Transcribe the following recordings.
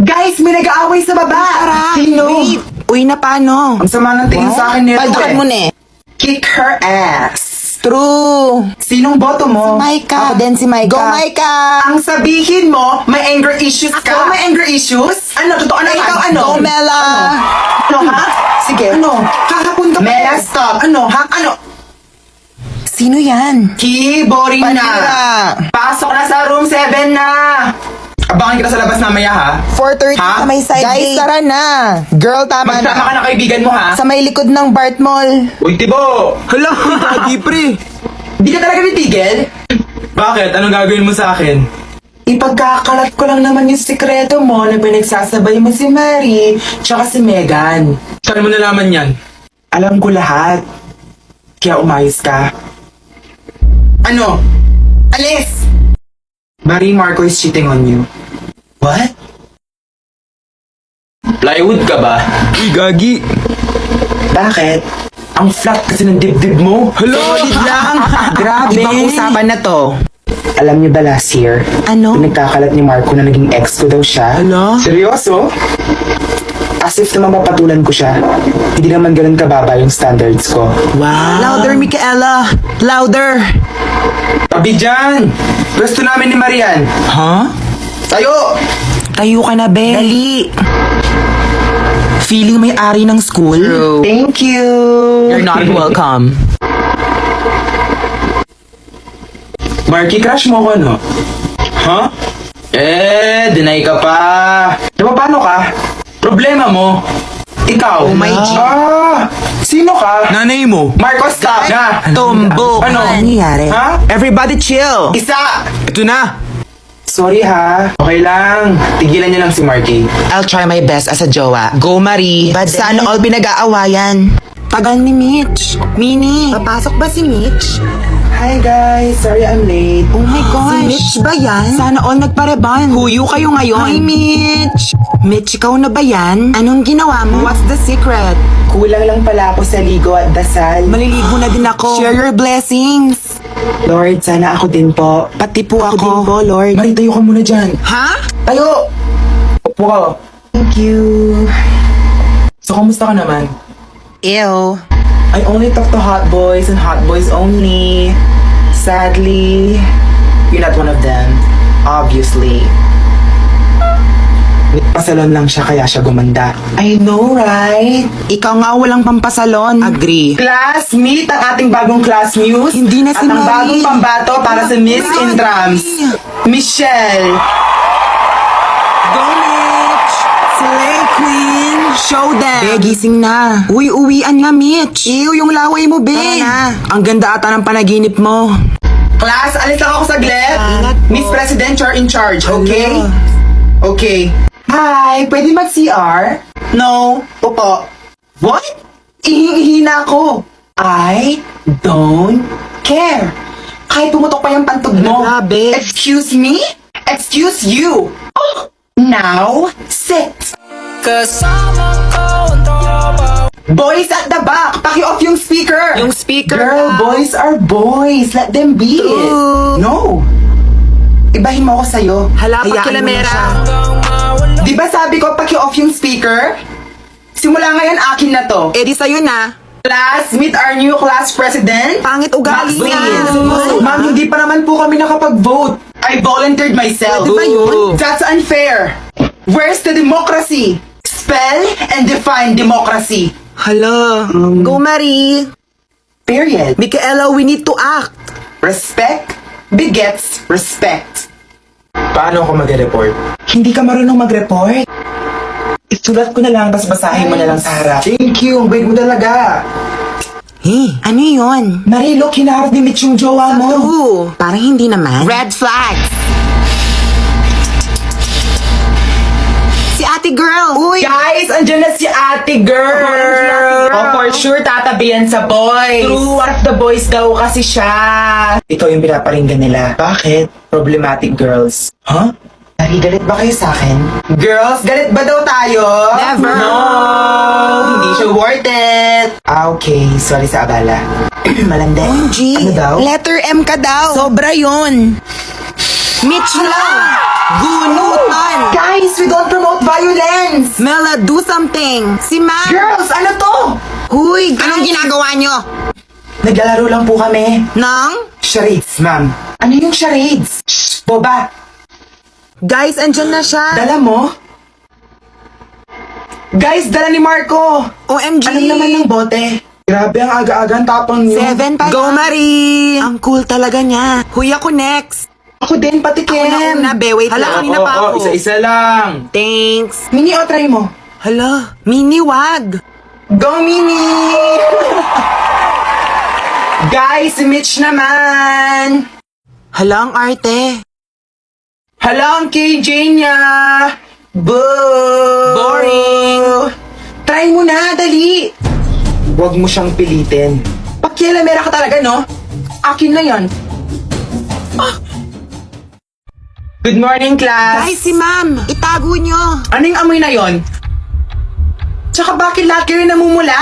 Guys, may nag-aaway sa baba! Sino? Wait. Uy, na paano? Ang sama ng tingin sa akin nito Paldakan mo na eh. Kick her ass. True. Sinong boto mo? Maika. Ako din si Maika. Go, Maika. Ang sabihin mo, may anger issues ka? Ako? May anger issues? Ano? Totoo na ikaw? Ano? Go, Mela. Ano, ha? Sige. Ano? Kahapon ka Mela, stop. Ano, ha? Ano? Sino yan? Ki, boring Panira. na. Pasok na sa room 7 na. Abangan kita sa labas mamaya, ha? 4:30 Ha? sa may side Guys, gate. tara na. Girl, tama Magsama na. ka ng kaibigan mo, ha? Sa may likod ng Bart Mall. Uy, Tibo! Hala, Daddy pre. Di ka talaga titigil? Bakit? Anong gagawin mo sa akin? Ipagkakalat ko lang naman yung sikreto mo na pinagsasabay mo si Mary tsaka si Megan. Saan mo nalaman yan? Alam ko lahat. Kaya umayos ka. Ano? Alis! Mary Marco is cheating on you. What? Plywood ka ba? Uy, gagi. Bakit? Ang flat kasi ng dibdib mo. Solid lang. Grabe. Ibang usapan na to. Alam niyo ba last year? Ano? Pinagkakalat ni Marco na naging ex ko daw siya. Hala? Seryoso? As if naman mapatulan ko siya. Hindi naman ganun kababa yung standards ko. Wow. Louder, Micaela. Louder. Tabi dyan! Pwesto namin ni Marian. Huh? Tayo! Tayo ka na, be. Dali. Feeling may ari ng school? Thank you! You're not welcome. Marky, crush mo ko, no? Huh? Deny ka pa. Diba paano ka? Problema mo. Ikaw. Oh my G. Sino ka? Nanay mo. Marcos ka. Na. Tumbok. Ano? nangyayari? Ha? Everybody chill. Isa! Ito na. Sorry ha. Okay lang. Tigilan niyo lang si Marky. I'll try my best as a jowa. Go, Marie. Saan all pinag-aawayan? Tagal ni Mitch. Mini. Papasok ba si Mitch? Hi guys. Sorry I'm late. Oh my gosh. Si Mitch ba yan? Sana all nagpareban. Huyo kayo ngayon. Hi, Mitch. Mitch, ikaw na ba yan? Anong ginawa mo? What's the secret? Kulang lang pala ako sa ligo at dasal. Maliligo na din ako. Share your blessings. Lord, sana ako din po. Pati po Ako ako. din po, Lord. Mari, tayo ka muna dyan. Ha? Tayo! Upo ka. Thank you. So, kamusta ka naman? Ew. I only talk to hot boys and hot boys only. Sadly, you're not one of them. Obviously. Pasalon lang siya kaya siya gumanda. I know, right? Ikaw nga walang pampasalon. Agree. Class, meet ang ating bagong class muse. Hindi na si At ang Marie. bagong pambato para sa Miss Wala, Intrams. Marie. Michelle. Go, Mitch! Slay Queen! Show them! Be, gising na. Uy, uwian na, Mitch. Ew, yung laway mo, be. Tara na. Ang ganda ata ng panaginip mo. Class, alis lang ako saglit. Ingat po. Miss President, you're in charge, okay? Hala. Okay. Hi, pwede mag-CR? No. Opo. What? Ihingi na ako. I don't care. Kahit pumutok pa yung pantog mo. Grabe. Excuse me? Excuse you. Oh, now, sit. Boys at the back, paki-off yung speaker. Yung speaker Girl, na. boys are boys. Let them be. True. No. Ibahin mo ako sa'yo. Hala, Hayaan mo na pakilamera. siya. Di ba sabi ko paki-off yung speaker? Simula ngayon akin na to. Eh di sa'yo na. Class, meet our new class president. Pangit ugali Maxine. niya. Ma'am, hindi pa naman po kami nakapag-vote. I volunteered myself. Pwede ba yun? That's unfair. Where's the democracy? Spell and define democracy. Hala. Go, Marie. Period. Micaela, we need to act. Respect begets respect. Paano ako mag-report? Hindi ka marunong mag-report? Isulat ko na lang, tapos basahin mo na lang sa harap. Thank you, wait mo talaga. Eh, ano yun? Marie, look, hinaharap ni Mitch yung jowa mo. Oo, parang hindi naman. Red flag. Si ate girl. Uy. Guys, andyan na si ate girl. Oh, for sure, tatabihan sa boys. True, one of the boys daw kasi siya. Ito yung pinaparinggan nila. Bakit? Problematic girls. Huh? Marie, galit ba kayo sa akin? Girls, galit ba daw tayo? Never. No! Hindi siya worth it. Okay, sorry sa abala. Malandi. OMG. Ano daw? Letter M ka daw. Sobra yun. Mitch lang! Gunutan! Guys, we don't promote violence! Mela, do something! Si Ma'am! Girls, ano to? Huy, anong ginagawa nyo? Naglalaro lang po kami. Nang? Charades, ma'am. Ano yung charades? Shh, boba. Guys, andyan na siya! Dala mo? Guys, dala ni Marco! OMG! Anong naman ng bote? Grabe ang aga-aga ang tapang niyo. 7 pa Go, Marie! Ang cool talaga niya. Huy, ako next. Ako din, patikim. Ako na una, be. Wait Hala, lang. kanina pa ako. Isa-isa lang. Thanks. Mini, o try mo. Hala, Mini, wag. Go, Mini! Guys, si Mitch naman! Hala, ang arte. Hala, ang KJ niya! Boo! Boring. Try mo na, dali! Huwag mo siyang pilitin. Pakialamera ka talaga, no? Akin na yan. Ah! Good morning, class! Guys, si Ma'am. Itago nyo. Anong amoy na yon? Tsaka bakit lahat kayo namumula?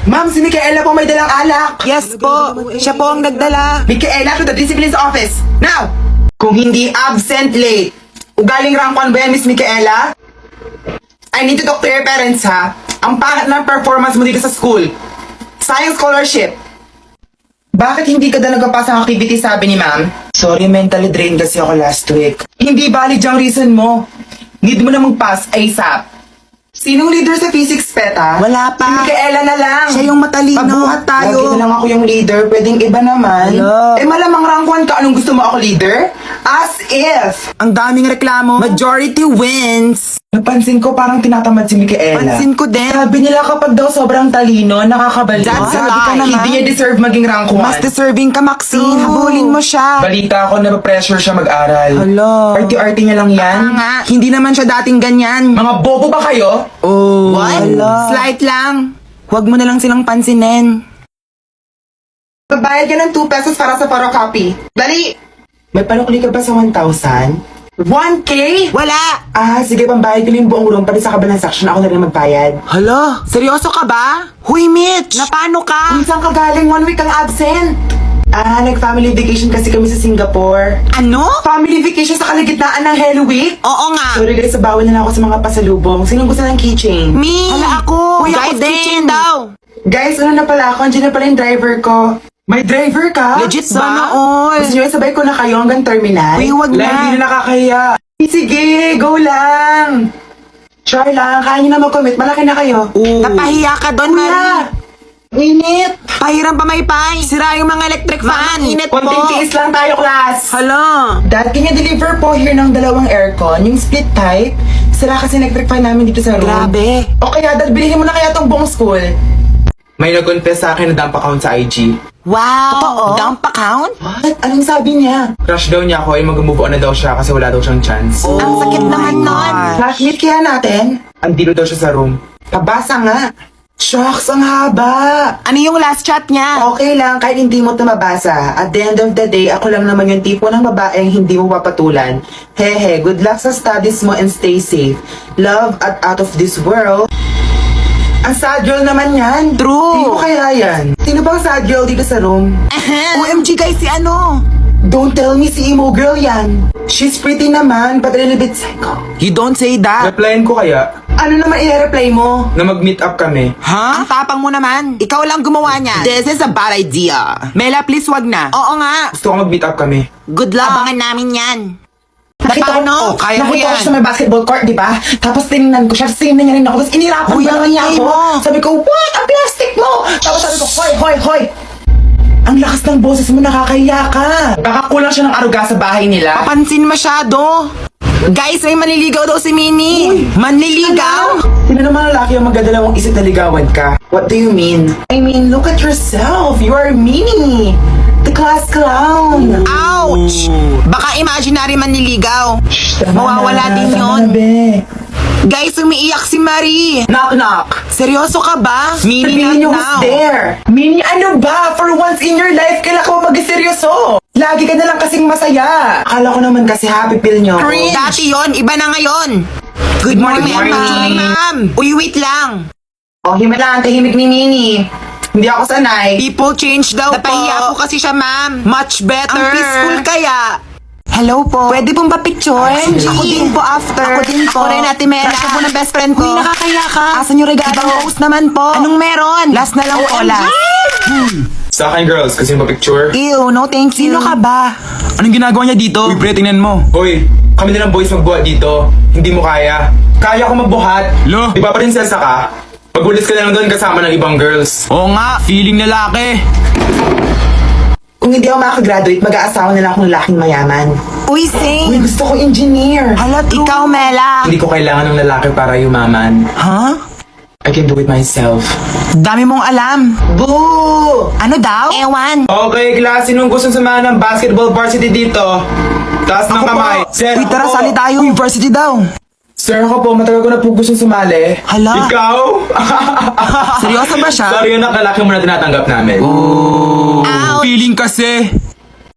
Ma'am, si Micaela po may dalang alak. Yes po. Siya po ang nagdala. Micaela to the discipline's office. Now! Kung hindi absent late, ugaling rank 1 ba yan, Miss Micaela? I need to talk to your parents, ha? Ang pangit ng performance mo dito sa school. Science scholarship. Bakit hindi ka na nagpapasa ng activity, sabi ni ma'am? Sorry, mentally drained kasi ako last week. Hindi valid yung reason mo. Need mo na mag-pass ASAP. Sinong leader sa physics, Peta? Wala pa. Si Micaela na lang. Siya yung matalino. Pabuhat tayo. Lagi na lang ako yung leader. Pwedeng iba naman. Hello. Eh malamang rank 1 ka. Anong gusto mo ako leader? As if. Ang daming reklamo. Majority wins. Napansin ko parang tinatamad si Micaela. Pansin ko din. Sabi nila kapag daw sobrang talino, nakakabalik. That's a Sabi ka lie. naman. Hindi niya deserve maging rank 1. Mas deserving ka, Maxine. True. Habulin mo siya. Balita ko na pressure siya mag-aral. Hala. Arty-arty niya lang yan. Nga. Hindi naman siya dating ganyan. Mga bobo ba kayo? Oh. What? Slight lang. Huwag mo na lang silang pansinin. Magbayad ka ng 2 pesos para sa photocopy. Dali! May panukli ka ba sa 1,000? 1K? Wala. Ah, sige, pambayad ko na yung buong room pati sa kabilang section. Ako na rin magbayad. Hala, seryoso ka ba? Huy, Mitch! Na paano ka? Kung saan ka galing, 1 week kang absent. Ah, nag-family vacation kasi kami sa Singapore. Ano? Family vacation sa kalagitnaan ng Hell Week? Oo nga. Sorry guys, bawal na lang ako sa mga pasalubong. Sinong gusto ng keychain? Me! Hala ako! Uy, Guys, ako din. kitchen daw! Guys, ano na pala ako? Andiyan na pala yung driver ko. May driver ka? Legit ba? Sana all. Gusto nyo isabay ko na kayo hanggang terminal? Uy, wag na. Hindi na nakakahiya. Sige, go lang. Try lang, kaya nyo na mag-commit. Malaki na kayo. Napahiya ka doon, Kuya! Marie. Init! Pahiram pa may pay. Sira yung mga electric fan. Init po. Konting case lang tayo, class. Hala. Dad, can you deliver po here ng 2 aircon? Yung split type? Sira kasi electric fan namin dito sa room. Grabe. O kaya, Dad, bilhin mo na kaya tong buong school. May nag-confess sa akin na dump account sa IG. Wow. Totoo? Dump account? What? Anong sabi niya? Crush daw niya ako, mag-move on na daw siya kasi wala daw siyang chance. Ang sakit naman nun. Flashmate kaya natin? Andito daw siya sa room. Pabasa nga. Shucks, ang haba. Ano yung last chat niya? Okay lang, kahit hindi mo ito mabasa. At the end of the day, ako lang naman yung tipo ng babaeng hindi mo papatulan. Hehe, good luck sa studies mo and stay safe. Love at out of this world. Ang sad girl naman yan. True. Sino kaya yan? Sino bang sad girl dito sa room? OMG guys, si ano? Don't tell me si emo girl yan. She's pretty naman, but a little bit psycho. You don't say that. Replyan ko kaya Ano naman i-reply mo? na mag-meet up kami. Ha? Ang tapang mo naman. Ikaw lang gumawa niyan. This is a bad idea. Mela, please wag na. Oo nga. Gusto ko mag-meet up kami. Good luck. Abangan namin yan. Nakita Paano? ko, Kaya mo nakita ko yan. siya sa may basketball court, di ba? Tapos tinignan ko siya, tapos tinignan niya rin ako, tapos inirapan Uy, ko ang lang niya ingay ako. mo. Sabi ko, what? Ang plastic mo! Tapos sabi ko, hoy, hoy, hoy! Ang lakas ng boses mo, nakakahiya ka. Baka kulang siya ng aruga sa bahay nila. Papansin masyado. Guys, may manliligaw daw si Mini. Manliligaw? Sino naman lalaki ang magdadalawang isip na ligawan ka? What do you mean? I mean, look at yourself. You are Minnie. The class clown. Ouch! Baka imaginary manliligaw. Mawawala din yun. Guys, umiiyak si Marie. Knock, knock. Seryoso ka ba? Mini, Sabihin niyo not who's now. there. Minnie, ano ba? For once in your life, kailangan ko mag-seryoso. Lagi ka na lang kasing masaya. Akala ko naman kasi happy pill niyo ako. Dati yon, iba na ngayon. Good morning, Good morning. ma'am. Uy, wait lang. Oh, himala ang tahimik ni Minnie. Hindi ako sanay. People change daw po. Napahiya po kasi siya, ma'am. Much better. Ang peaceful kaya. Hello po. Pwede pong ba picture? Ako din po after. Ako din po. Ako rin, Ate Mela. Crush po ng best friend ko. Uy, nakakaya ka. Asan yung regalo? Ibang post naman po. Anong meron? Last na lang po, last. Sa akin, girls, kasi pa-picture. Ew, no thank you. Sino ka ba? Anong ginagawa niya dito? Uy, pre, tingnan mo. Hoy, kami na ng boys magbuhat dito. Hindi mo kaya. Kaya ko magbuhat. Lo. Di ba pa rin selsa ka? Magbulis ka na lang doon kasama ng ibang girls. Oo nga, feeling lalaki. Kung hindi ako makagraduate, mag-aasawa na lang akong lalaking mayaman. Uy, same. Uy, gusto ko engineer. Hala, ikaw, Mela. Hindi ko kailangan ng lalaki para yumaman. Huh? I can do it myself. Dami mong alam. Boo! Ano daw? Ewan. Okay, klase, sinong gusto samahan ng basketball varsity dito? Taas ng kamay. Sir, Uy, tara, ako po. sali tayo. Uy, varsity daw. Sir, ako po, matagal ko na po gusto sumali. Hala. Ikaw? Seryoso ba siya? Sorry, yun ang lalaki mo na tinatanggap namin. Ouch. Feeling kasi.